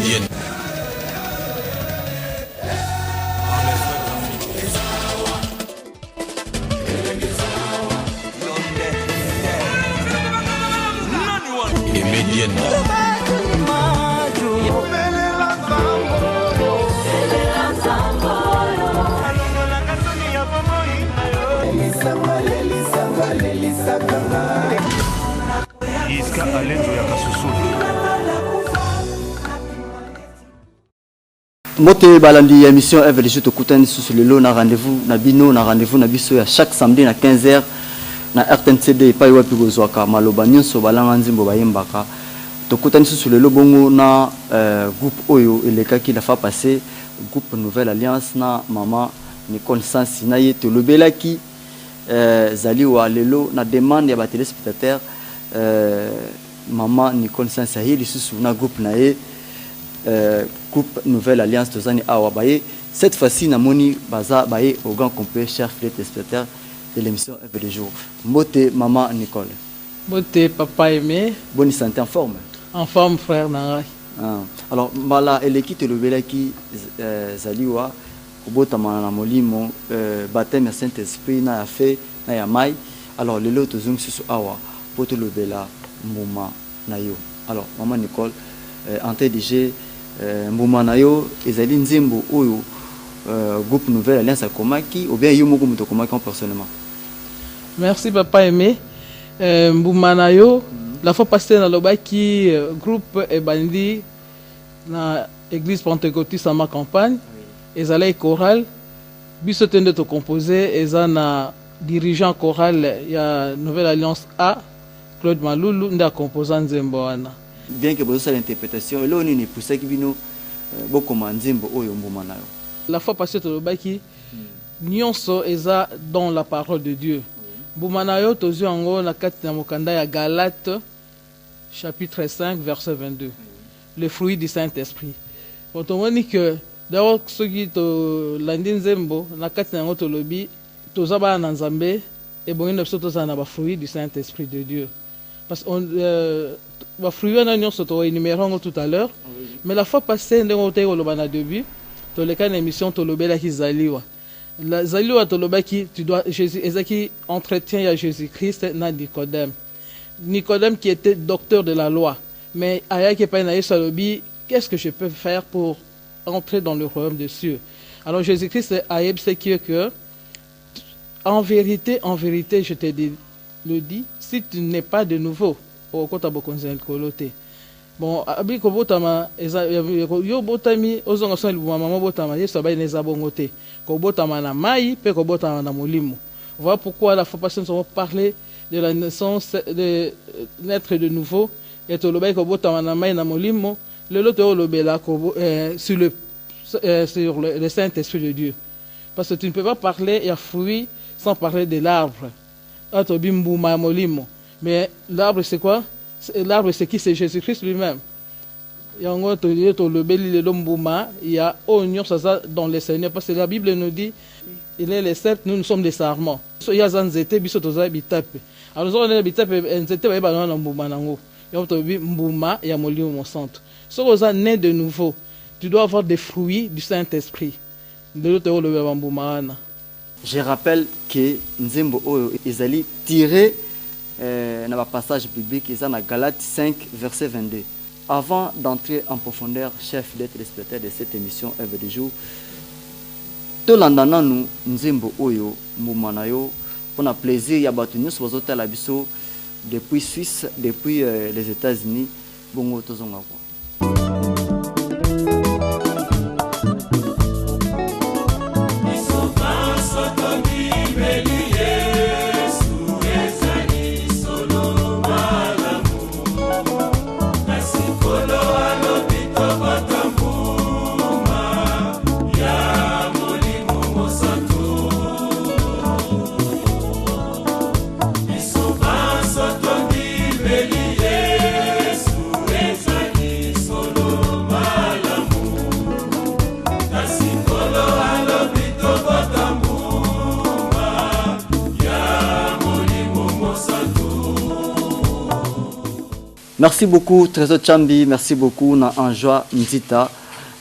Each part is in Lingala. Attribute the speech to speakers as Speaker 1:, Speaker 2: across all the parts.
Speaker 1: Immédiate.
Speaker 2: Mote balandi émission FDJ to kutani sur le lot na rendez-vous na bino na rendez-vous na biso ya chaque samedi na 15h na RTNCD pa wapi gozwaka maloba nyonso balanga nzimbo bayembaka to kutani sur le lot bongo na groupe oyo elekaki la fa passer groupe Nouvelle Alliance na mama Nicole Sansi na ye to lobelaki zaliwa lelo na demande ya ba téléspectateurs mama Nicole Sansi hi lisusu na groupe na ye Coupe Nouvelle Alliance Tozani Awabaye. Cette fois-ci, Namoni Baza Baye au grand complet, chers téléspectateurs de l'émission F des jours. Mote maman Nicole.
Speaker 3: Mote papa aimé.
Speaker 2: Bonne santé en forme.
Speaker 3: En forme frère Narai.
Speaker 2: Alors Mala Eleki Telobelaki Zaliwa Obota Mana Molimo baptême Saint-Esprit na fait na ya mai. Alors le lot Tozung Susu Awa Poto Lobela Moma Nayo. Alors maman Nicole en TDG Mbumanayo ezali nzembo oyo groupe Nouvelle Alliance akomaki ou bien yo moko muto komaki personnellement.
Speaker 3: Merci papa aimé. Mbumanayo la fois passée dans lobaki groupe ebandi na église pentecôtiste à ma campagne ezala choral biso tende to composer ezana dirigeant choral ya Nouvelle Alliance A Claude Malulu nda composant nzembo wana.
Speaker 2: Bien que vous ayez l'interprétation, là on est pour ça qui vient beaucoup manzimbo oyo mbumanayo.
Speaker 3: La fois passée to lobaki nyonso eza dans la parole de Dieu. Mbumanayo tozu ango na kati na mokanda ya Galates chapitre 5 verset 22. Le fruit du Saint-Esprit. Quand on dit que d'abord ceux qui to landin zembo na kati na ngoto lobi tozaba na nzambe et bon une option tozana ba fruit du Saint-Esprit de Dieu. Parce qu'on va fruire un oignon sur énumérant tout à l'heure, mais la fois passée, nous avons été au début, dans le cas de l'émission Tolobela qui Zaliwa. La Zaliwa Toloba qui tu dois Jésus, qui entretient à Jésus-Christ na Nicodème. Nicodème qui était docteur de la loi, mais Aya qui pas naïe salobi, qu'est-ce que je peux faire pour entrer dans le royaume des cieux? Alors Jésus-Christ Aïeb c'est que en vérité, je te dis, le dit, si tu n'es pas de nouveau au kota bokonzel kolote bon abi ko botama yo botami ozonga so mama botama yeso ba ineza bongote ko botama na mai pe ko botama na molimo. Voilà pourquoi la fois passée nous avons parlé de la naissance de naître de nouveau et to lobai ko botama na mai na molimo le loto lobela ko sur le Saint-Esprit de Dieu, parce que tu ne peux pas parler et fruit sans parler de l'arbre. Mais l'arbre c'est quoi? L'arbre c'est qui? C'est Jésus-Christ lui-même. Il y a oignon dans le Seigneur, parce que la Bible nous dit il est les sept, nous sommes des sarments. Il y a zanzete biso toza bitape. Alors on a bitape nzete ba na mbuma nango. Yo to bi mbuma ya molimo mon centre. Si vous êtes né de nouveau, tu dois avoir des fruits du Saint-Esprit. De l'autre le mbuma na.
Speaker 2: Je rappelle que Nzembo Oyo Ezali tiré dans le passage biblique dans Galates 5 verset 22. Avant d'entrer en profondeur, chef des téléspectateurs de cette émission Eve du jour, tout l'andana nous Nzembo Oyo Mbumanayo pour un plaisir ya batu nyos bazota la biso depuis Suisse, depuis les États-Unis, bongo tozonga kwa. Merci beaucoup Trésor Chambi, merci beaucoup na Anjoa Nzita,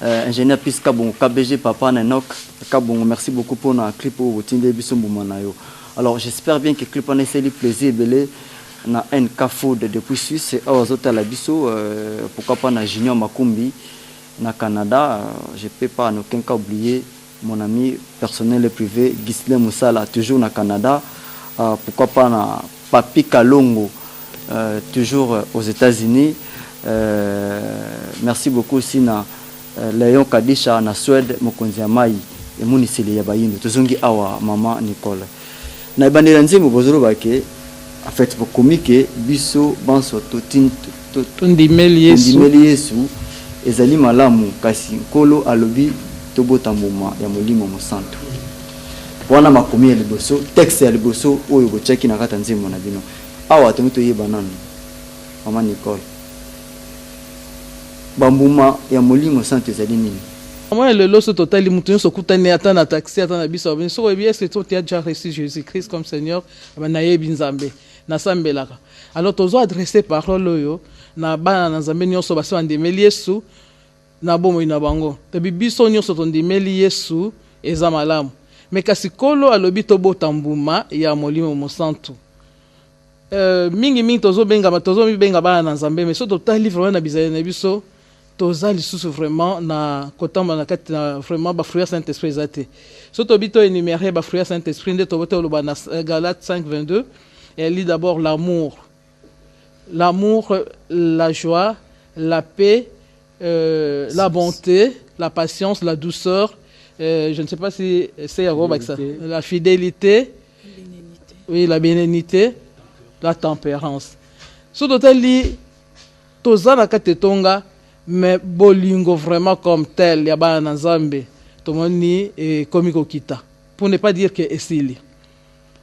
Speaker 2: ingénieur Piska bon KBG Papa Nenok Kabon, merci beaucoup pour na clip au Tinde Biso Boumanayo. Alors j'espère bien que le clip en essaie le plaisir belé na NK Food depuis Suisse et aux autres à la Biso, pourquoi pas na Junior Makumbi na Canada, je peux pas en aucun cas oublier mon ami personnel et privé Gisle Moussala toujours na Canada, pourquoi pas na Papi Kalongo toujours aux États-Unis. Merci beaucoup aussi na Léon Kadisha na Suède mokonzi ya mai et munisili ya bayindo tozongi awa mama Nicole na bandela nzimbo bozoro bake en fait bokomike biso banso
Speaker 3: tondimeli Yesu
Speaker 2: ezali malamu kasi nkolo alobi tobotambuma ya molimo mosantu wana makomi ya liboso texte ya liboso oyo bocheki na kata nzimbo na bino awa tomuto yeba nanu mama Nicole bambuma ya molimo santo ezali nini?
Speaker 3: Moi le loso total mutu so kutane ata na taxi ata na biso ben so bien c'est toi tu as déjà reçu Jésus-Christ comme Seigneur na yebi nzambe na sambelaka alors tozo adresser parole yo na bana na nzambe nyonso baso andemeli Yesu na bomo ina bango te biso nyonso tondimeli Yesu eza malamu mais kasi kolo alobi to botambuma ya molimo mosantu mingi tozo benga bana na nzambe mais so total livre na bizaya na biso toza lisusu vraiment na kotamba na kati na vraiment ba fruit Saint-Esprit zate so to bito énumérer ba fruit Saint-Esprit nde to boto lo ba na Galates 5:22 elle lit d'abord l'amour, la joie, la paix, la bonté, la patience, la douceur, je ne sais pas si c'est avec ça, la fidélité, oui, la bénignité, la tempérance. So to lit toza na kati tonga mais bolingo vraiment comme tel ya bana nzambe tomoni et komiko kita pour ne pas dire que esili.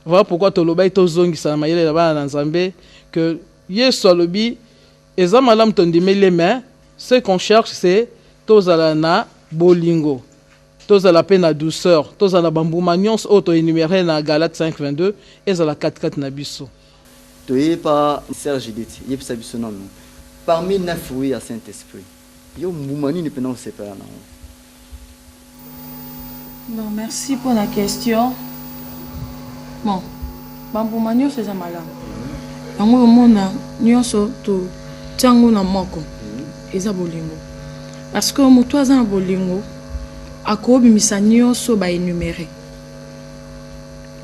Speaker 3: Voilà pourquoi tolobai tozongi sa mayele ya bana nzambe que Yesu alobi eza malam tondimeli mais ce qu'on cherche c'est tozala na bolingo, tozala pe na douceur, tozala bambuma nyonso auto énuméré na Galates 5:22 ezala 4:4 na biso.
Speaker 2: Toyepa Serge Judith yepisa biso non. Parmi 9 fruits à Saint-Esprit, yo moumani ni penant séparer non.
Speaker 1: Non, merci pour la question. Bon, bamboumanio c'est un malade. Yango mona nyonso to tango na moko. Eza bolingo. Parce que moto aza na bolingo akobi misanio so ba énuméré.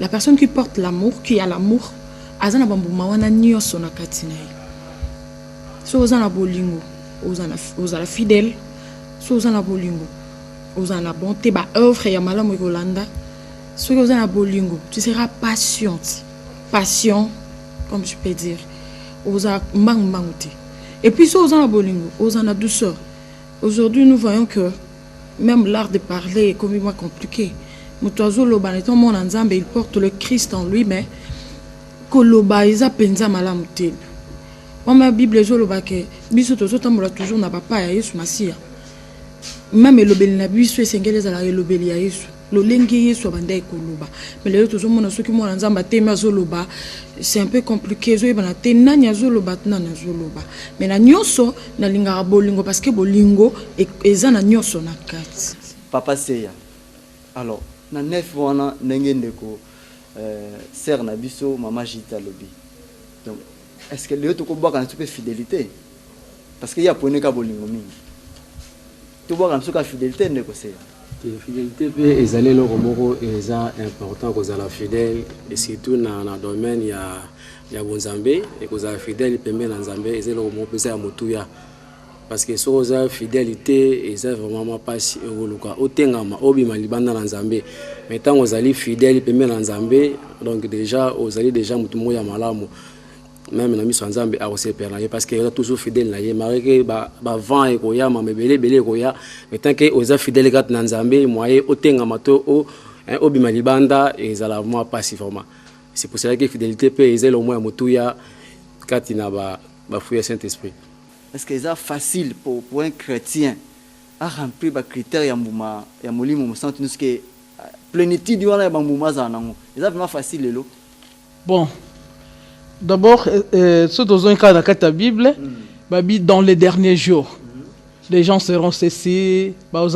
Speaker 1: La personne qui porte l'amour, qui a l'amour, aza na bambuma wana nyonso na katina. So ozana bolingo, ozana fidèle, so ozana bolingo, ozana bonté, ba œuvre ya malamu Yolanda. So ozana bolingo, tu seras patiente, patient, comme je peux dire. Oza mbangouti. Et puis so ozana bolingo, ozana douceur. Aujourd'hui, nous voyons que même l'art de parler est complètement compliqué. Mutoazo loba neto mon nzambe, il porte le Christ en lui, mais koloba iza penza malamu te. Ma Bible zo loba ke biso tozo tambola toujours na papa ya Yesu Masia. Même elobeli na biso esengeli za la elobeli ya Yesu. Lo lengi Yesu abandai koloba. Mais le tozo mona soki mona nzamba te ma zo loba, c'est un peu compliqué zo ebana te nanya zo loba nanya zo loba. Mais na nyonso na linga bolingo parce que bolingo eza na nyonso na kati.
Speaker 2: Papa Seya. Alors, na 9 wana ndenge ndeko sœur na biso mama Jita lobi. Donc est-ce que le tout boire quand fidélité parce qu'il y a pour ne bolingo mingi tout boire quand fidélité ne c'est
Speaker 4: fidélité peut ezali le romoro eza important que la fidèle et surtout na domaine ya bonzambe et que za fidèle pembe na nzambe ezali le romoro pesa ya mutuya parce que so za fidélité eza vraiment pas si oluka otengama obima libanda na nzambe mais tant ozali fidèle pembe na nzambe donc déjà ozali déjà mutu moya malamu même na miso nzambe a aussi perna parce que est toujours fidèle na ye mareke ba vent et koya ma belé koya mais tant que oza fidèle kat na nzambe moye otenga mato o obima libanda et zala moi passivement c'est pour cela que fidélité peut ezel au moins motuya kat na ba fruit Saint-Esprit.
Speaker 2: Est-ce que c'est facile pour un chrétien à remplir les critères ya mbuma ya molimo mosantu nous que plénitude wana ya mbuma za nango c'est vraiment facile
Speaker 3: bon. D'abord, ce dans un cas dans la Bible, babi dans les derniers jours. Les gens seront cessés, donc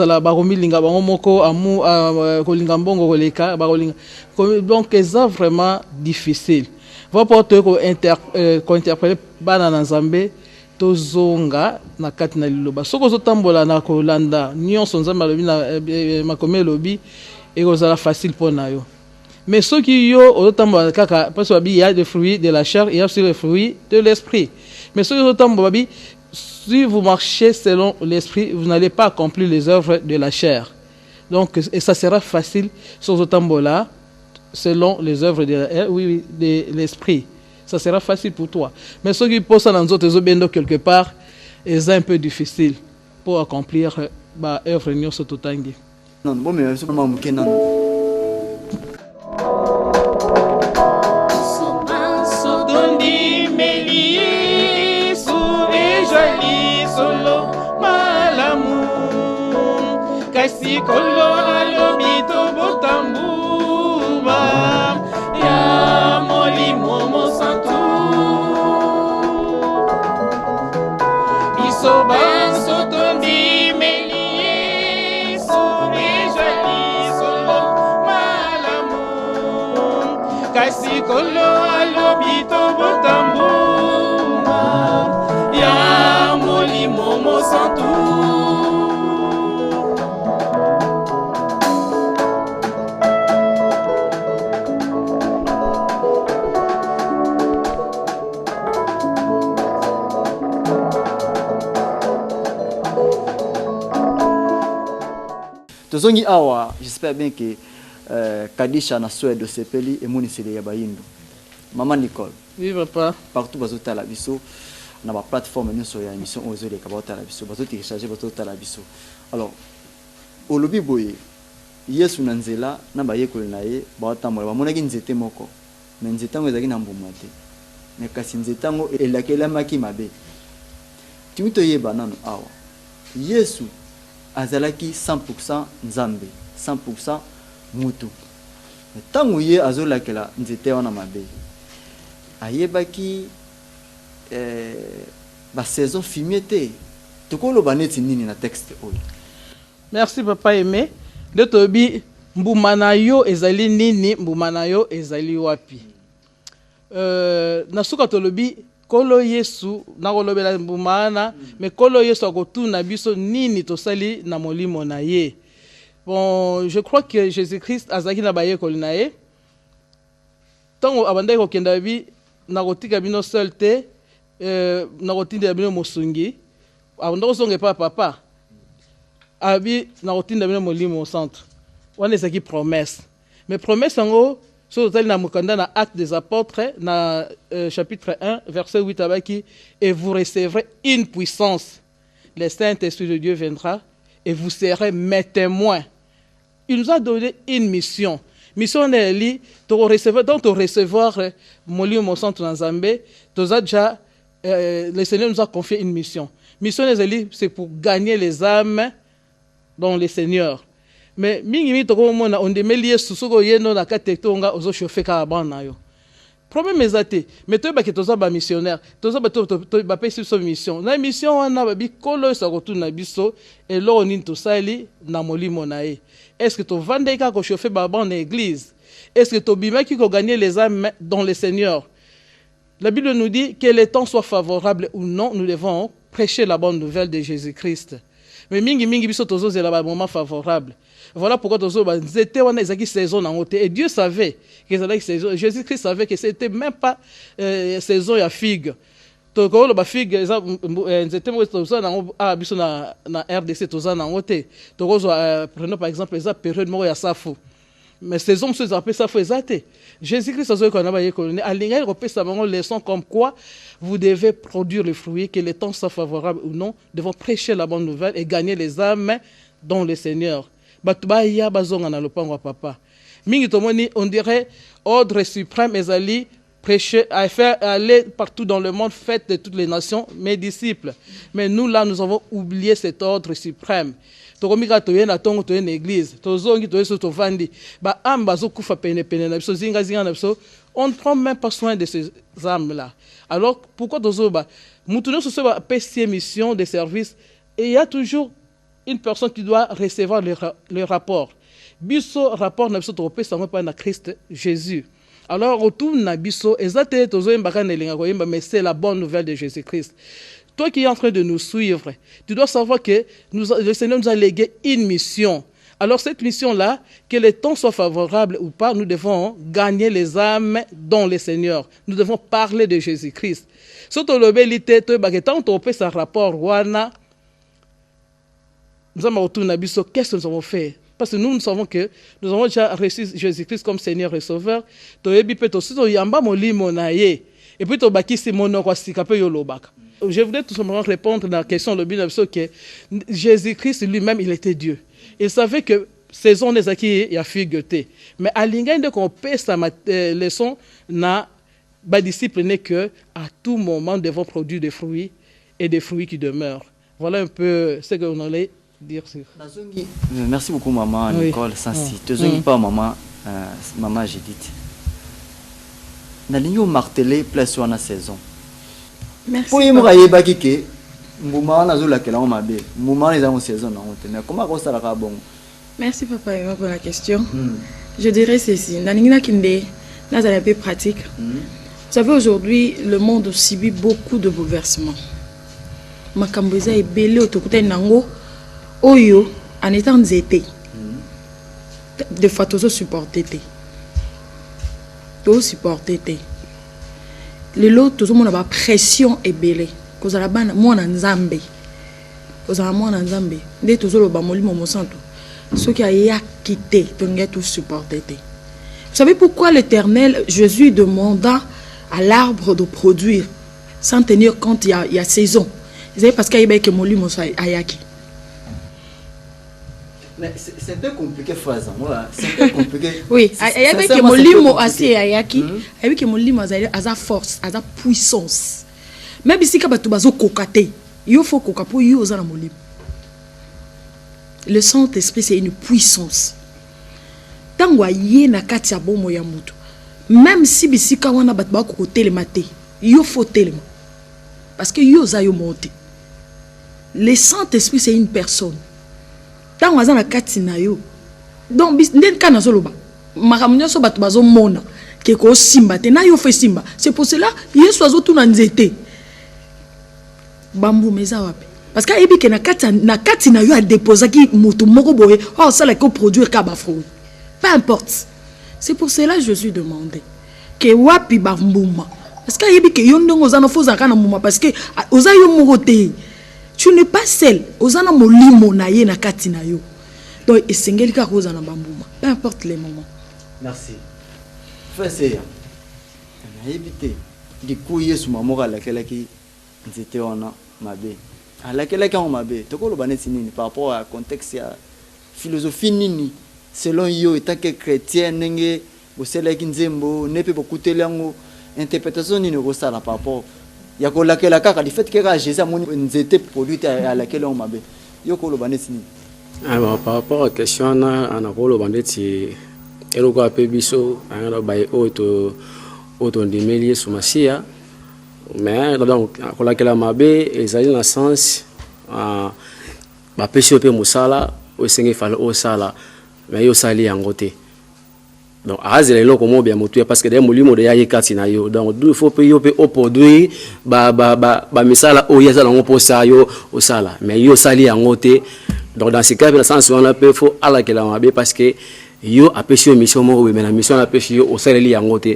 Speaker 3: c'est vraiment difficile. Vous pouvez interpréter Banana Zambé, Tozonga, na Katina Liloba. Ce que vous tambola na Kolanda, Nyon Sonzamba Lobi, Makome Lobi, et vous allez facile pour nayo. Mais ceux qui yo, au tambola kaka, parce qu'il y a des fruits de la chair, il y a aussi les fruits de l'esprit. Mais ceux qui au tambola, si vous marchez selon l'esprit, vous n'allez pas accomplir les œuvres de la chair. Donc, et ça sera facile sur ce tambour-là, selon les œuvres de l'esprit. Ça sera facile pour toi. Mais ceux qui posent dans les autres quelque part, c'est un peu difficile pour accomplir l'œuvre de ce totangi.
Speaker 2: Non, bon, mais c'est pas moi qui
Speaker 3: kasi kolo alobi tobotambuba ya molimo mosantu biso banso tondimeli Yesu ezali solo malamu kasi kolo alobi tobotambuba ya molimo mosantu.
Speaker 2: Tozongi awa, j'espère bien que Kadisha na Suède sepeli et Monisele ya Bayindo. Maman Nicole.
Speaker 3: Oui papa.
Speaker 2: Partout bazota la biso na ba plateforme nyo so ya émission ozole ka ba ta la biso, bazoti télécharger bazota la biso. Alors, olobi boye Yesu na nzela na ba yekole na ye ba tamola ba monaki nzete moko. Mais nzete ngo ezaki na mbuma te. Mais kasi nzete ngo elakela maki mabe. Timito yeba nanu awa. Yesu azalaki 100% nzambe 100% mutu tango ye azolakela nzete wana mabe ayebaki ba saison fumier te tokoloba neti nini na texte oyo.
Speaker 3: Merci papa aimé. De tobi mbuma na yo ezali nini, mbuma na yo ezali wapi. Nasuka tolobi kolo Yesu na kolobela mbumana mais kolo Yesu akotuna biso nini tosali na molimo na ye. Bon, je crois que Jésus-Christ azaki na baye kolina ye. Tango abandai ko kenda bi na kotika bino seul te na kotinda bino mosungi. Abandai songe pa papa. Abi na kotinda bino molimo centre. Wana ezaki promesse. Mais promesse ngo sur le Actes des Apôtres, dans chapitre 1, verset 8, et vous recevrez une puissance. Le Saint-Esprit de Dieu viendra et vous serez mes témoins. Il nous a donné une mission. Mission est li, donc recevoir mon centre dans Zambé, le Seigneur nous a confié une mission. Mission est li, c'est pour gagner les âmes dans le Seigneur. Mais mingi to ko mona on demeli Yesu soko yeno na katetonga ozo chauffer ka bana yo. Problème ezate, mais to ba ke toza ba missionnaire, toza ba to ba pesi so mission. Na mission wana ba bi kolo sa ko tuna biso et lo ni to sali na molimo na e. Est-ce que to vande ka ko chauffer ba ban na église? Est-ce que to bima ki ko gagner les âmes dans le Seigneur? La Bible nous dit que les temps soient favorables ou non, nous devons prêcher la bonne nouvelle de Jésus-Christ. Mais mingi biso tozo zela ba moment favorable. Voilà pourquoi c'était une saison en côté. Et Dieu savait que c'était saison. Jésus-Christ savait que c'était même pas saison à figue. Donc la figue, c'était na RDC toza na côté. Donc prenons par exemple les période mo ya safo. Mais saison se appelle safo exacté. Jésus-Christ a dit qu'on a baillé colonné. Aligner repère une leçon comme quoi vous devez produire le fruit, que les temps soient favorables ou non, devons prêcher la bonne nouvelle et gagner les âmes dans le Seigneur. Batubaya bazonga na lopango papa. Mingi tomoni on dirait ordre suprême ezali prêcher à faire aller partout dans le monde, faites de toutes les nations mes disciples. Mais nous là nous avons oublié cet ordre suprême. Tokomika toyena tongo toyena église. Tozongi toyeso tovandi. Ba amba zo kufa pene na biso zinga na biso on ne prend même pas soin de ces âmes-là. Alors, pourquoi Dozoba Moutounio se soit PC mission de service et il y a toujours une personne qui doit recevoir le rapport. Biso rapport na biso topé ça pas na Christ Jésus. Alors autour na biso ezate tozo mbaka nelinga ko yimba, mais c'est la bonne nouvelle de Jésus-Christ. Toi qui es en train de nous suivre, tu dois savoir que le Seigneur nous a légué une mission. Alors cette mission-là, que les temps soient favorables ou pas, nous devons gagner les âmes dans le Seigneur. Nous devons parler de Jésus-Christ. Surtout le belité, tant on peut ce rapport, nous avons retourné à Bisso, qu'est-ce que nous avons fait? Parce que nous savons que nous avons déjà reçu Jésus-Christ comme Seigneur et Sauveur. Et puis, je voudrais tout simplement répondre à la question de Bisso que Jésus-Christ lui-même, il était Dieu. Il savait que saison des acquis, il y a figureté. Mais à l'ingénieur de qu'on paie sa leçon, n'a pas disciple n'est que à tout moment, nous devons produire des fruits et des fruits qui demeurent. Voilà un peu ce qu'on allait dire sur.
Speaker 2: Merci beaucoup, maman Nicole Sansi. Tu n'as pas maman Judith. Nous avons martelé place sur la saison.
Speaker 1: Merci.
Speaker 2: Pour y mourailler bakike, mouma na zola kela on mabe, mouma les avons saison na honte. Mais comment ça la bon?
Speaker 1: Merci papa pour la question. Je dirais ceci, naningina kinde, nazala peu pratique. Vous savez aujourd'hui le monde subit beaucoup de bouleversements. Makamboza est belé autokote nango oyo en étant nzete. Des fois tous supporter té. Tous supporter té. Les lots, tout le monde a la pression et belé. Cause la bande, moi en Zambé. Cause la moi en Zambé. Dès tout le bamoli mon santo. Ceux qui a quitté, tu n'as tout supporté. Vous savez pourquoi l'Éternel, Jésus demanda à l'arbre de produire sans tenir compte il y a saison. Vous savez parce qu'il y a que mon lit mon ayaki.
Speaker 2: C'est un peu compliqué, phrase. C'est un peu compliqué.
Speaker 1: Oui, il y a que mon limo assez ayaki, il y a que mon limo a sa force, a sa puissance. Même si tu as kokate, il faut koka pour y oser mon limo. Le Saint-Esprit c'est une puissance. Tango yé na kati ya bomo ya mutu. Même si bisika wana bat ba ko télématé, il faut téléma. Parce que yo za yo monté. Le Saint-Esprit c'est une personne. Tant que na kati na yo donc nden kana zoloba makamunyo so batu bazo mona ke ko simba te na yo fe simba c'est pour cela yesu azo tuna nzete bambu meza wapi parce que ebi ke na kati na yo a déposer ki mutu moko boye oh ça la ko produire ka ba fruit peu importe. C'est pour cela que Jésus demandait que wapi bambuma parce que ebi ke yo ndongo za no foza kana muma parce que oza yo morote. Tu n'es pas seul. Ozana molimo na ye na kati na yo. Donc esengeli ka kozana bambuma. Peu importe les moments.
Speaker 2: Merci. Frère, on a évité du coup Yesu mamora laquelle qui était on a mabe. À laquelle qui on mabe. To ko lo banesi nini par rapport à contexte ya philosophie nini selon yo étant que chrétien nenge bo sele ki nzembo ne peut beaucoup telango interprétation nini ko sala par rapport il y a laquelle kaka du fait que Jésus a mon nzete produit à laquelle on mabe. Yo ko lo banesi nini.
Speaker 4: Par rapport à la question, on a parlé de eloko ape biso anga baye auto ndimeli sur masia mais donc kola kala mabe ezali na sens ba pesi pe musala o senge fala o sala mais yo sali yango te donc azela eloko mo bia motu parce que des molimo de yaye kati na yo donc il faut pe yo pe o produit ba misala o yeza lango po sa yo o sala mais yo sali yango te donc dans ce cas dans sens on a peu faut ala kala mabe parce que yo apesi mission mo mais la mission apesi yo o saleli yango te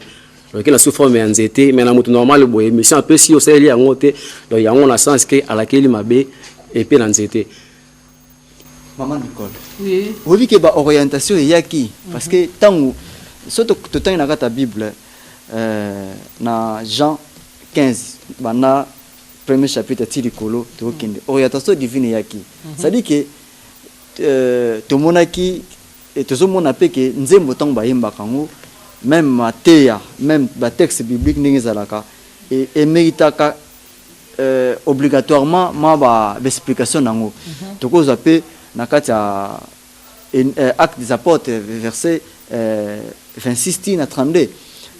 Speaker 4: donc la sous forme nzete mais na mutu normal boye mission apesi yo saleli yango te donc yango na sens que ala keli mabe et puis na nzete.
Speaker 2: Maman Nicole.
Speaker 3: Oui.
Speaker 2: Vous voyez que ba orientation yaki parce que tant surtout tout na ta Bible na Jean 15 bana premier chapitre tirikolo to kende orientation divine yaki ça dit que to monaki et tout le monde a fait que nous avons tant de même Matthieu, même le texte biblique et mérite obligatoirement ma explication nango. Donc vous avez acte des apôtres verset 26 à 32.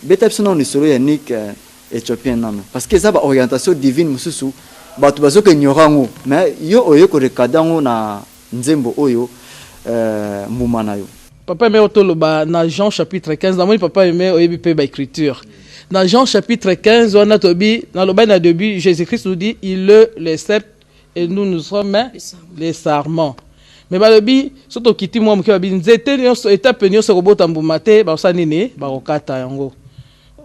Speaker 2: beta biso nano lisolo ya Nick éthiopien nano parce que ça ba orientation divine mususu bato bazoka ignora ngo mais yo oyo ko rekada ngo na nzembo oyo mbuma na yo.
Speaker 3: Papa aimé otoloba na Jean chapitre 15 na moi papa aimé oyebi pe ba écriture dans Jean chapitre 15 on a tobi dans le bas na début Jésus-Christ nous dit il les sept et nous sommes les sarments mais balobi soto kiti moi mke babi nzete nyonso étape nyonso kobota mbuma te ba osani ne ba kokata yango.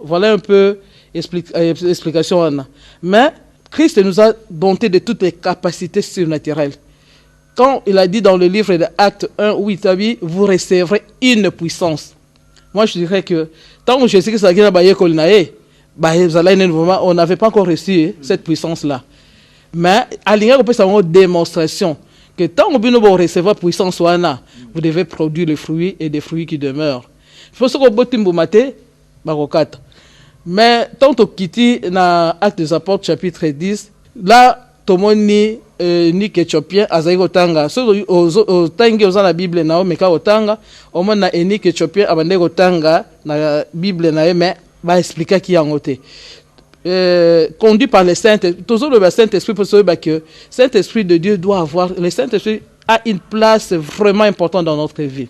Speaker 3: Voilà un peu explication wana mais Christ nous a doté de toutes les capacités surnaturelles. Quand il a dit dans le livre de Actes 1:8, vous recevrez une puissance. Moi, je dirais que tant que Jésus-Christ a dit on n'avait pas encore reçu cette puissance-là. Mais à l'égard de cette démonstration, que tant que vous recevez la puissance, vous devez produire les fruits et des fruits qui demeurent. Il faut que vous ayez mais tant que quitti dans Actes des Apôtres chapitre 10, là, tout le monde Nick éthiopien azali kotanga so otangi oza na Bible na o meka otanga o mona Nick éthiopien abande kotanga na Bible na ye mais va expliquer qui yango te conduit par le toujours le Saint-Esprit pour savoir que Saint-Esprit de Dieu doit avoir le Saint-Esprit a une place vraiment importante dans notre vie.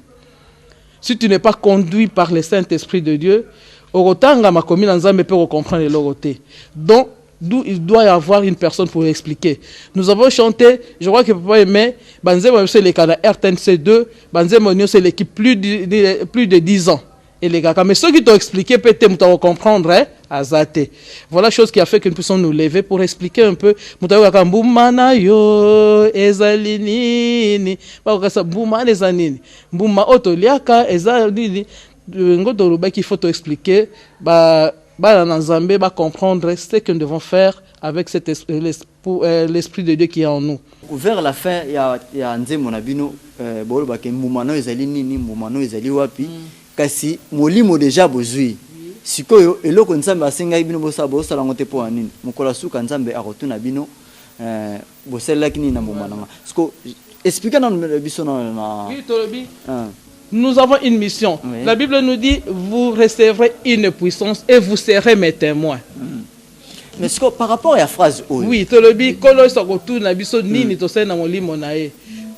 Speaker 3: Si tu n'es pas conduit par le Saint-Esprit de Dieu okotanga makomi na nzambe pe ko comprendre le te donc d'où il doit y avoir une personne pour expliquer. Nous avons chanté, je crois que papa aimait, Banzemo c'est les cas RTNC2, Banzemo c'est l'équipe plus de 10 ans. Et les gars, mais ceux qui t'ont expliqué, peut-être nous comprendre, hein, Azate. Voilà chose qui a fait que nous puissions nous lever pour expliquer un peu. Moutaouaka Mboumana yo, Ezalinini, Mboumana Ezanini, Mbouma Otoliaka, Ezalini, qu'il faut t'expliquer, comprendre ce que nous devons faire avec l'esprit de Dieu qui est en nous.
Speaker 2: Vers la fin, il y a Nzembo Nabino, Moumano ezali nini, Moumano ezali wapi, kasi molimo déjà bozui. Sikoyo eloko Nzambe asenga ibino bosa bosa la ngote po anini. Mukola suka Nzambe akotuna bino bosela kini na Moumananga. Siko expliquez nous biso na. Nous avons une mission. Oui. La Bible nous dit, vous recevrez une puissance et vous serez mes témoins. Mais par rapport à la phrase... Oui,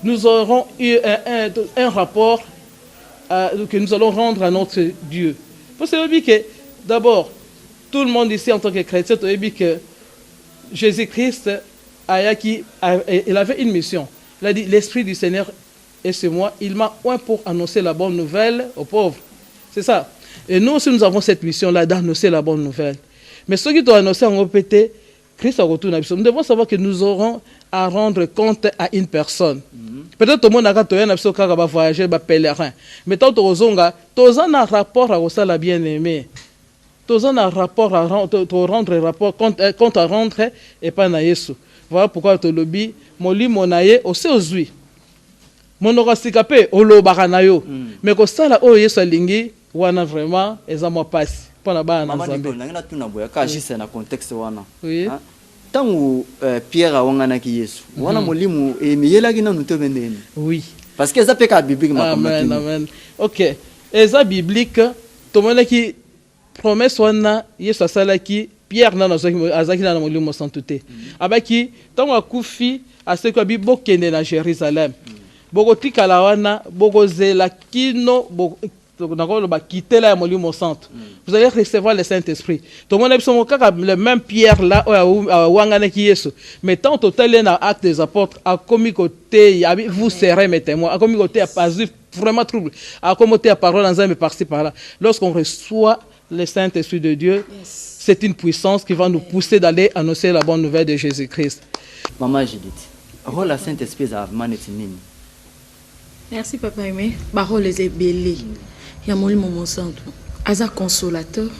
Speaker 2: nous aurons eu un rapport que nous allons rendre à notre Dieu. Parce que d'abord, tout le monde ici en tant que chrétien, que Jésus-Christ il avait une mission. Il a dit, l'Esprit du Seigneur et c'est moi, il m'a oint pour annoncer la bonne nouvelle aux pauvres. C'est ça. Et nous aussi, nous avons cette mission-là d'annoncer la bonne nouvelle. Mais ceux qui doivent annoncer en répété, Christ a retourné à nous devons savoir que nous aurons à rendre compte à une personne. Peut-être tout le monde a voyagé, pèlerin. Mais tant que tu as un rapport à ça, la bien-aimée. Tu as un rapport à rendre rapport, compte à rendre et pas na Yesu. Voilà pourquoi tu lobby, moli monaye, aussi aux monogasikape olobaka na yo mais ko sala oyo Yesu alingi wana vraiment ezama passe pona ba na Nzambe na tuna boya ka jisa na contexte wana oui tangu Pierre awangana ki Yesu wana molimo emiyelaki na nuto bendeni
Speaker 3: oui
Speaker 2: parce que ça peut ka biblique ma
Speaker 3: amen amen OK eza biblique to mona ki promesse wana Yesu asalaki Pierre na azaki na molimo santute abaki tangu akufi asekwa bi bokende na Jérusalem boko tikala wana boko zela kino quitter la molimo centre. Vous allez recevoir le Saint-Esprit. Tout le monde a le même Pierre là wangana ki Yesu. Mais tant total na Actes des Apôtres a commis côté vous serez mes témoins. A commis côté a pas vraiment trouble. A commis à parole dans un mais par-ci par-là. Lorsqu'on reçoit le Saint-Esprit de Dieu, c'est une puissance qui va nous pousser d'aller annoncer la bonne nouvelle de Jésus-Christ.
Speaker 2: Maman Judith, rôle la Saint-Esprit a manetinini.
Speaker 1: Merci papa aimé. Parole est belle. Il y a mon centre. Aza consolateur.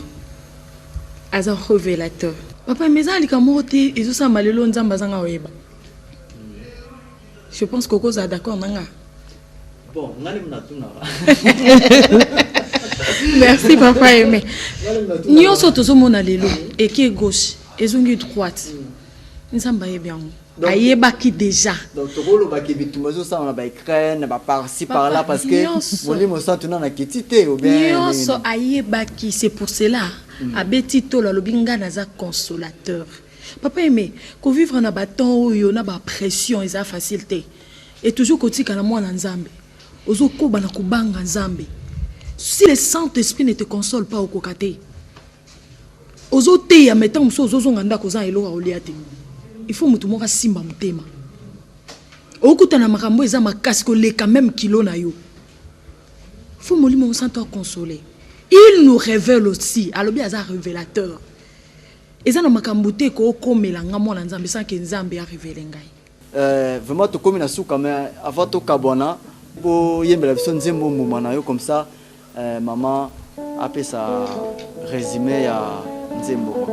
Speaker 1: Aza révélateur. Papa aimé ça likamote ezosa malelo nzamba zanga weba. Je pense que Coco est d'accord nanga.
Speaker 2: Bon, ngale mnatuna.
Speaker 1: Merci papa aimé. Nyonso tozomona lelo eke gauche ezongi droite. Nzamba ye bien. ayebaki déjà.
Speaker 2: Donc tokolo bakibi tumazo ça on a ba Ukraine ba par-ci par là parce que molimo ça tuna na kitité ou bien
Speaker 1: nyonso ayebaki, c'est pour cela abeti tolo lobinga naza consolateur. Papa aimé, ko vivre na baton oyo na ba pression eza facilité. Et toujours kotika na mwana nzambe. Ozo koba na kubanga nzambe. Si le Saint-Esprit ne te console pas au kokate. Ozo te ya metan muso ozo nganda koza elo oliate. Il faut mutu moka simba mutema. Okutana makambo eza makasi ko leka même kilo na yo. Faut molimo santo consoler. Il nous révèle aussi, alobi aza révélateur. Eza na makambo te ko komela nga mwana nzambe sans que nzambe a révélé ngai.
Speaker 2: Vraiment to komi na suka mais avant to kabona bo yembela biso nzembo muma na yo comme ça maman appelle ça résumé ya nzembo.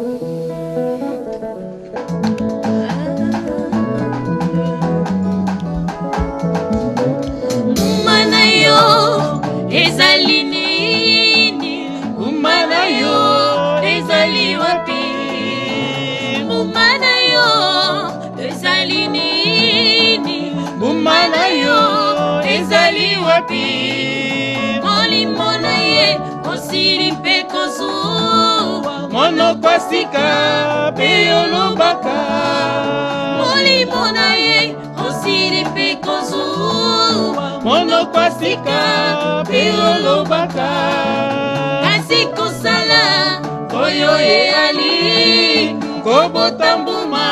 Speaker 5: Mumana yo ezali nini? Mumana yo ezali wapi? Mumana yo ezali nini? Mumana yo ezali wapi? Molimo na ye osili mpe kozuwa,
Speaker 3: monokwasika pe olobaka.
Speaker 5: molimo na ye osili mpe kozuwa,
Speaker 3: Monokwasika pe olobaka.
Speaker 5: kasi kosala oyo eyali,
Speaker 3: Kobota mbuma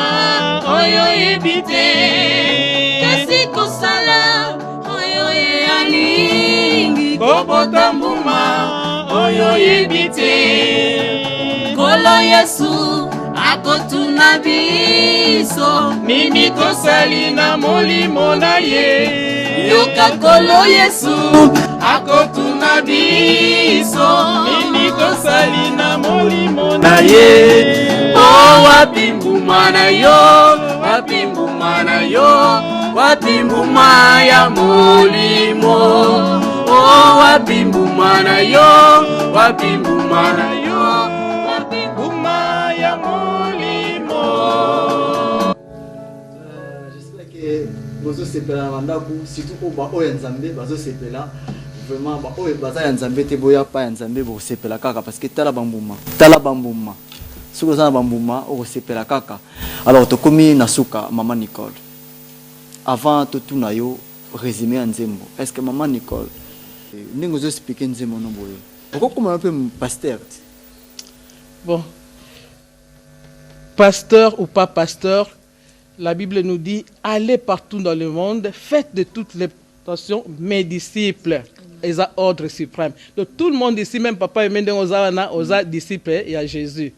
Speaker 3: oyo yebi te.
Speaker 5: kasi kosala oyo eyali,
Speaker 3: Kobota mbuma oyo yebi te.
Speaker 5: Kolo Yesu akotuna biso,
Speaker 3: Nini tosali na molimo na ye.
Speaker 5: yoka Kolo Yesu
Speaker 3: Akotuna biso. Nini tosali na molimo na ye.
Speaker 5: Oh,
Speaker 3: Wapi mbuma na yo, wapi mbuma na yo, wapi mbuma ya molimo. Oh, wapi mbuma na yo, wapi mbuma na yo, wapi mbuma ya molimo.
Speaker 2: J'espère que bozo sepela na mandaku surtout au ba o nzambe bazo sepela vraiment ba o baza ya nzambe te boya pa ya nzambe bo sepela kaka parce que tala bambuma suko za bambuma o sepela kaka. Alors to komi na suka maman Nicole avant to tuna yo résumé en nzembo est-ce que maman Nicole ningo zo expliquer nzembo no boye pourquoi comme un peu pasteur.
Speaker 3: Bon, pasteur ou pas pasteur, la Bible nous dit allez partout dans le monde, faites de toutes les nations mes disciples. Et ça ordre suprême. Donc tout le monde ici, même papa et même aux disciples, il y a Jésus.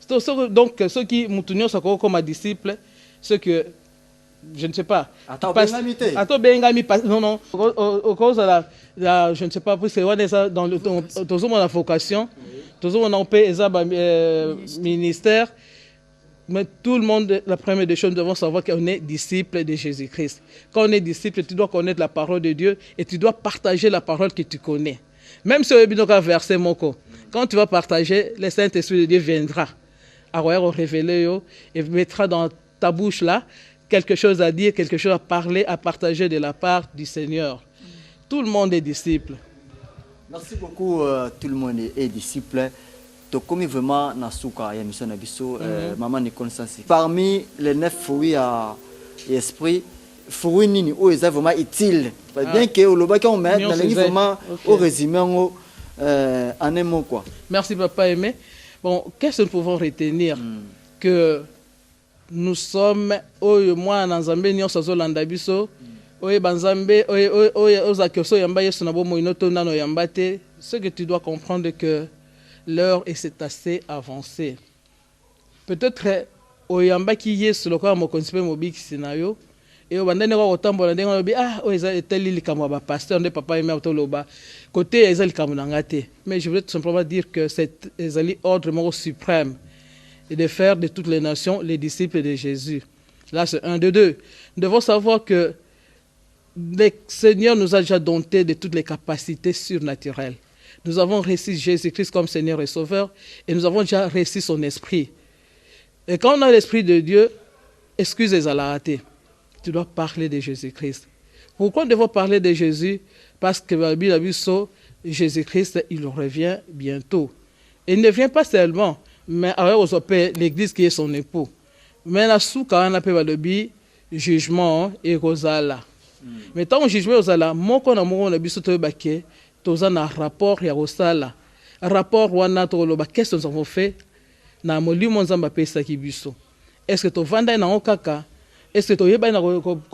Speaker 3: Donc ceux qui m'outunent comme disciples, ceux que je ne sais pas.
Speaker 2: Attends, Bengami.
Speaker 3: Non, au cause de la, je ne sais pas, parce que dans le la vocation, tout le monde a un ministère, mais tout le monde, la première des choses, nous devons savoir qu'on est disciple de Jésus-Christ. Quand on est disciple, tu dois connaître la parole de Dieu et tu dois partager la parole que tu connais. Même si on a versé Moko, quand tu vas partager, le Saint-Esprit de Dieu viendra à révéler et mettra dans ta bouche là quelque chose à dire, quelque chose à parler, à partager de la part du Seigneur. Tout le monde est disciple.
Speaker 2: Merci beaucoup, tout le monde est disciple. Tu commis vraiment Nasuka et mission Nabiso, maman Nicole Sansi. Parmi les 9 fruits à esprit, fruits nini ou est vraiment utile. Bien que le bac on met dans les vraiment au résumé en un mot quoi.
Speaker 3: Merci papa aimé. Bon, qu'est-ce que nous pouvons retenir que nous sommes moi en Zambie nous sommes en Dabiso. Banzambe ce que tu dois comprendre que l'heure est assez avancée. Peut-être oyamba ki yesu lokola mokonzi mobikisi na yo et obandane ko kotambola ndenge obi eza eteli likambo ba pasteur nde papa ema otoloba côté eza likambo na ngate. Mais je voulais tout simplement dire que c'est ezali ordre moko suprême et de faire de toutes les nations les disciples de Jésus. Là c'est un de deux. Nous devons savoir que le Seigneur nous a déjà dotés de toutes les capacités surnaturelles. Nous avons reçu Jésus-Christ comme Seigneur et Sauveur et nous avons déjà reçu son esprit. Et quand on a l'esprit de Dieu, excuse ezalaka te. Tu dois parler de Jésus-Christ. Pourquoi nous devons parler de Jésus? Parce que la Bible a dit Jésus-Christ, il revient bientôt. Il ne vient pas seulement, mais avec l'église qui est son époux. Mais la souka on appelle le jugement et kozala. Mais tant que jugement kozala, moko na moko na biso to baké, toza na rapport ya kozala. Rapport wana to loba qu'est-ce que nous avons fait na molimo nzamba pesa ki biso. Est-ce que to vanda na okaka? Est-ce que tu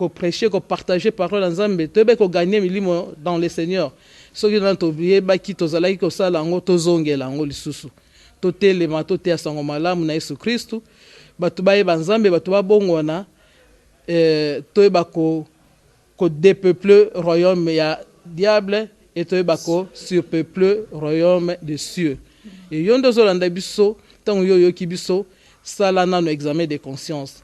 Speaker 3: as prêché, partager parole dans Zambé, tu as gagné milimo dans le Seigneur. Ce qui est oublié, qui tu as là, qui ça lango, tu zonge lango lisusu. Tu t'es le mato te asangomala muna Yesu Christu. Batu ba banzambe batu ba bongwana. Tu es bako ko dépeuple royaume ya diable et tu es bako surpeuple royaume des cieux. Et yondo zolanda biso, tant yo ki biso, sala na no examen de conscience.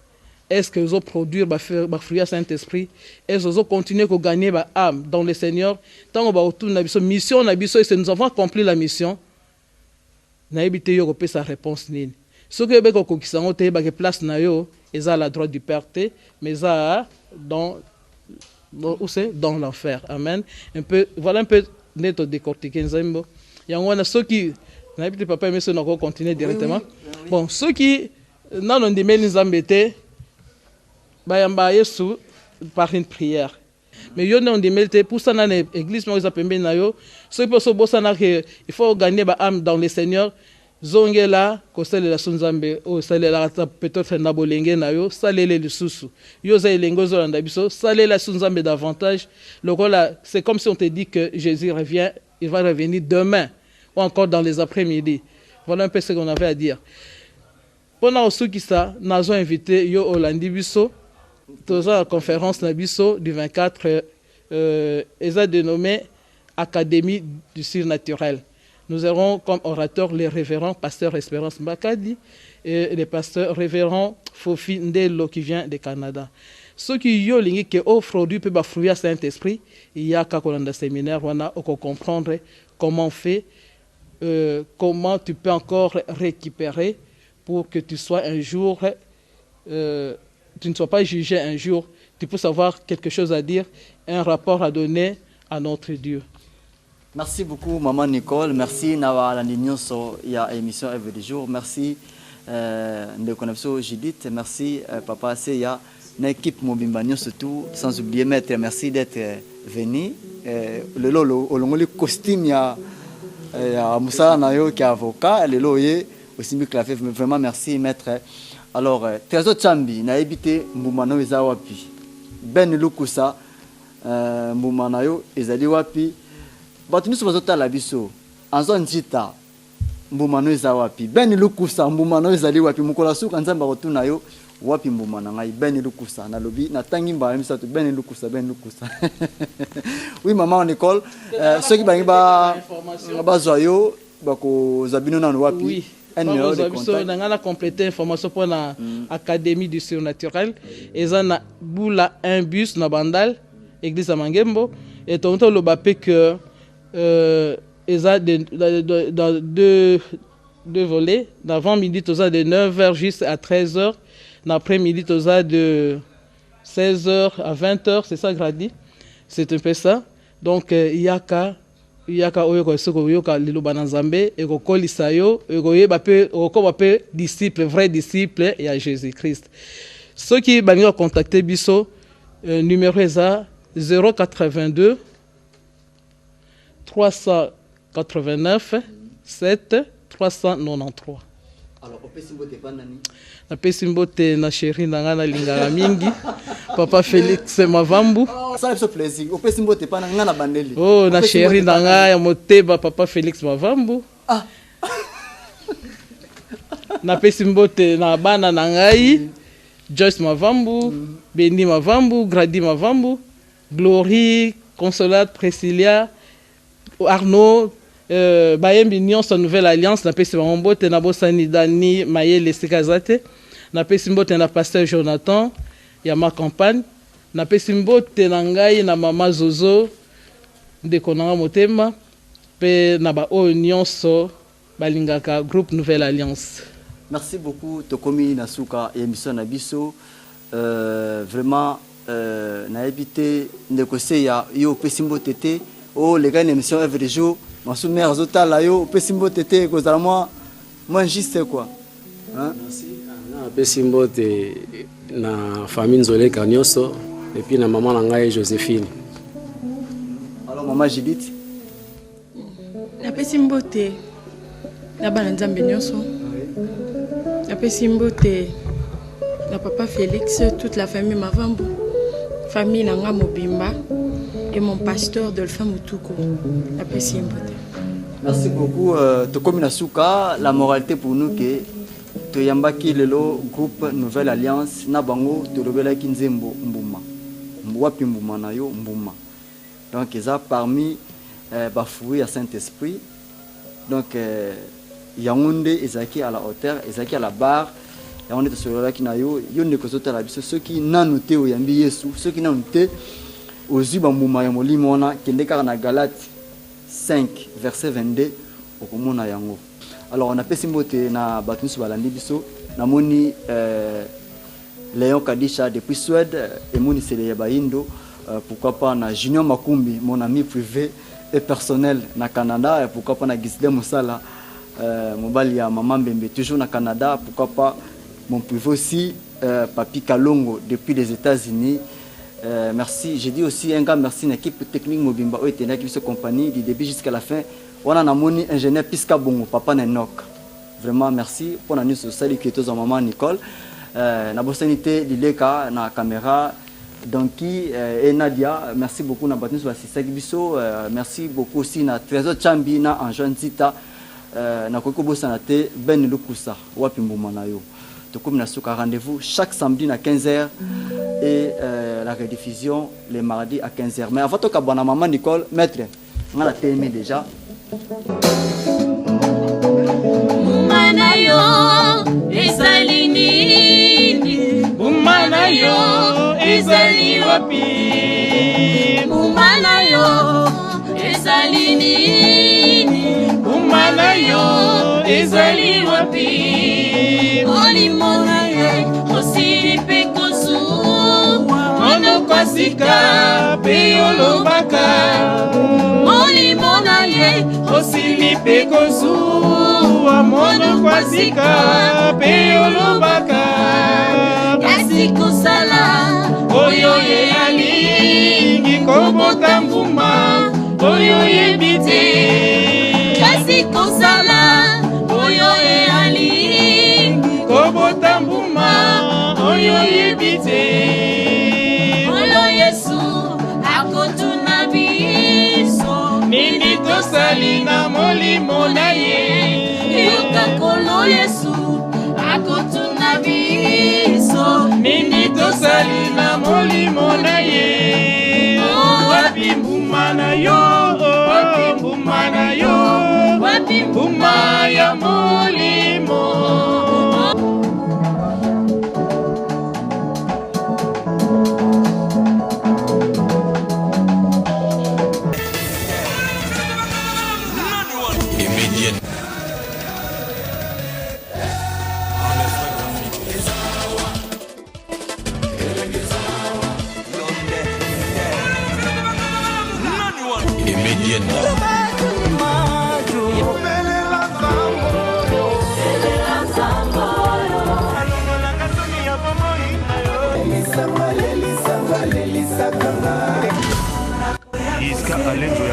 Speaker 3: Est-ce que vous produire le fruit à Saint-Esprit? Est-ce que vous continuez à gagner votre âme dans le Seigneur? Tant que vous avez une mission, nous avons accompli la mission. Vous avez sa réponse. Ce que vous avez fait, place est à la droite du Père, mais dans l'enfer. Amen. Voilà un peu net décortiqué. Il y a ceux qui... Papa, mais ceux qui continuer directement. Bon, ceux qui n'ont pas de embêtés, bayamba Yesu par une prière. Mais yo on dit pour ça dans l'église moi ils pembe na yo ceux qui sont bosana que il faut gagner ba âme dans le Seigneur zongela ko salela sunzambe o salela peut-être na bolenge na yo salele lisusu yo za elengo zo landa biso salela sunzambe davantage lokola c'est comme si on te dit que Jésus revient, il va revenir demain ou encore dans les après-midi. Voilà un peu ce qu'on avait à dire. Pendant ceux qui ça nous ont invité yo Olandi biso dans la conférence Nabiso du 24, ils ont dénommé Académie du surnaturel. Nous aurons comme orateur les révérends pasteur Espérance Mbakadi et le pasteur révérend Fofi Ndelo qui vient du Canada. Ceux qui ont l'ingi qui offrent du peu fruit à Saint-Esprit, il y a qu'à dans séminaire on a comprendre comment on fait, comment tu peux encore récupérer pour que tu sois un jour tu ne sois pas jugé un jour, tu peux savoir quelque chose à dire, un rapport à donner à notre Dieu.
Speaker 2: Merci beaucoup, Maman Nicole. Merci, Nawa Lanignon, il y a émission Eve du jour. Merci, Ndekonapso Judith. Merci, Papa Seya, l'équipe Mobimbanio surtout, sans oublier Maître. Merci d'être venu. Le lolo, au long du costume, il y a Moussa Nayo qui est avocat, le loyer aussi, vraiment merci, Maître. Alors, Trésor Chambi, na habité Mbumano eza wapi. Ben Lukusa, Mbumanayo ezali wapi. Batu miso bazotala biso. Anzo njita Mbumano eza wapi. Ben Lukusa Mbumano ezali wapi. Mukola suka nzamba kotuna yo wapi Mbumana ngai. Ben Lukusa na lobi na tangi mba misatu Ben Lukusa. Oui maman Nicole, ceux qui ba zoyo bako zabino na wapi.
Speaker 3: Oui. On a complété l'information pour l'Académie du surnaturel. Ils ont boula un bus na bandal, église à Mangembo. Et on a le bapé que ils ont deux volets. D'avant-midi, ils ont de 9h jusqu'à 13h. L'après-midi, ils ont de 16h à 20h. C'est ça, Grady. C'est un peu ça. Donc, il y a qu'à oyo ko soko yo ka liloba na Nzambe e ko kolisa yo e ko yeba pe ko ba pe disciple vrai disciple ya Jésus-Christ. Ceux qui bangi contacter biso numéro eza 082 389 7 393.
Speaker 2: Alors, Opesimbote Panani.
Speaker 3: Na Pesimbote na chéri na ngana lingala mingi. Papa Félix Mavambu.
Speaker 2: Ça fait plaisir. Opesimbote Panani ngana bandeli.
Speaker 3: Oh, na chéri na ngaya moteba Papa Félix Mavambu.
Speaker 2: Ah.
Speaker 3: Na Pesimbote na bana na ngai. Joyce Mavambu, Benny Mavambu, Grady Mavambu, Glory, Consolate, Priscilla, Arnaud, Bayembi Nyonso Nouvelle Alliance, na pesi Mbote na bosani Dani Mayele Sekazate, na pesi Mbote na pasteur Jonathan ya ma campagne, na pesi Mbote na ngai na mama Zozo ndeko na motema pe na ba o Nyonso balingaka groupe Nouvelle Alliance.
Speaker 2: Merci beaucoup Tokomi Nasuka et émission Nabiso. vraiment na évité négocier ya yo pesimbo tété oh les gars émission every jour ma sous-mère zotala yo pesimbo tété kozala moi juste quoi hein
Speaker 4: merci na pesimbo té na famille Nzolé Kanyoso et puis na maman na ngai Joséphine.
Speaker 2: Alors maman Judith
Speaker 1: na pesimbo té na bana nzambe nyonso na pesimbo té na papa Félix, toute la famille Mavambo, famille Nanga Mobimba et mon pasteur Dolphin Moutouko.
Speaker 2: Merci beaucoup. Tokomi Nasuka, la moralité pour nous que Toyambaki Lelo groupe Nouvelle Alliance Nabango Tolobela Kinzembo Mbuma. Mwapi Mbuma Nayo Mbuma. Donc ils ont parmi Bafoui à Saint-Esprit. Donc Yaoundé, Ezaki à la hauteur, Ezaki à la barre. Et on est sur la kinayo, yon ne kozota la biso ceux qui n'ont noté au yambi Yesu, ceux qui n'ont noté aux ubambuma ya molimona kendeka na Galates 5 verset 22 okomona yango. Alors on a pesi mbote na batunsu balandi biso na moni Léon Kadisha depuis Suède et moni c'est les Baindo pourquoi pas na Junior Makumbi mon ami privé et personnel na Canada et pourquoi pas na Gisle Moussala mobali ya Maman Bembe toujours na Canada pourquoi pas mon privé aussi, Papi Kalongo, depuis les États-Unis. Merci. J'ai dit aussi un grand merci à l'équipe technique Mobimba, qui est cette compagnie du début jusqu'à la fin. On a un ingénieur Piska Bongo, Papa Nenok. Vraiment merci pour la news sociale qui est aux maman Nicole. La bosanité de l'EKA, la caméra, Donkey et Nadia. Merci beaucoup na battu sur la Biso. Merci beaucoup aussi na Trésor Chambi, na Antoine Zita, na Koko Bosanate, Ben Lukusa, Wapimbumanayo. Tokomi Nasuka, rendez-vous chaque samedi à 15h et la rediffusion les mardis à 15h. Mais avant que bonne maman Nicole, maître, on a terminé déjà.
Speaker 5: Mumanayo, Esalinini. Mumanayo, Esali wapi. Mumanayo, Esalinini. Mumanayo, Esali wapi. Olimonaye, osiri pekosu. Mono kwasika, peyolo baka. Olimonaye, osiri pekosu. Mono kwasika, peyolo baka. Yasiku sala, oyo ye alingi kobota mbuma, oyo ye biti. Yasiku sala, oyo ye alingi kobota mbuma, oyo ye biti. Oyo Yesu, akotuna biso, nini tosali na molimo na ye. Yoka kolo Yesu, akotuna biso, nini tosali na molimo na ye. Wapi mbuma na yo, wapi mbuma na yo, wapi mbuma ya molimo.
Speaker 6: Iska Alenzo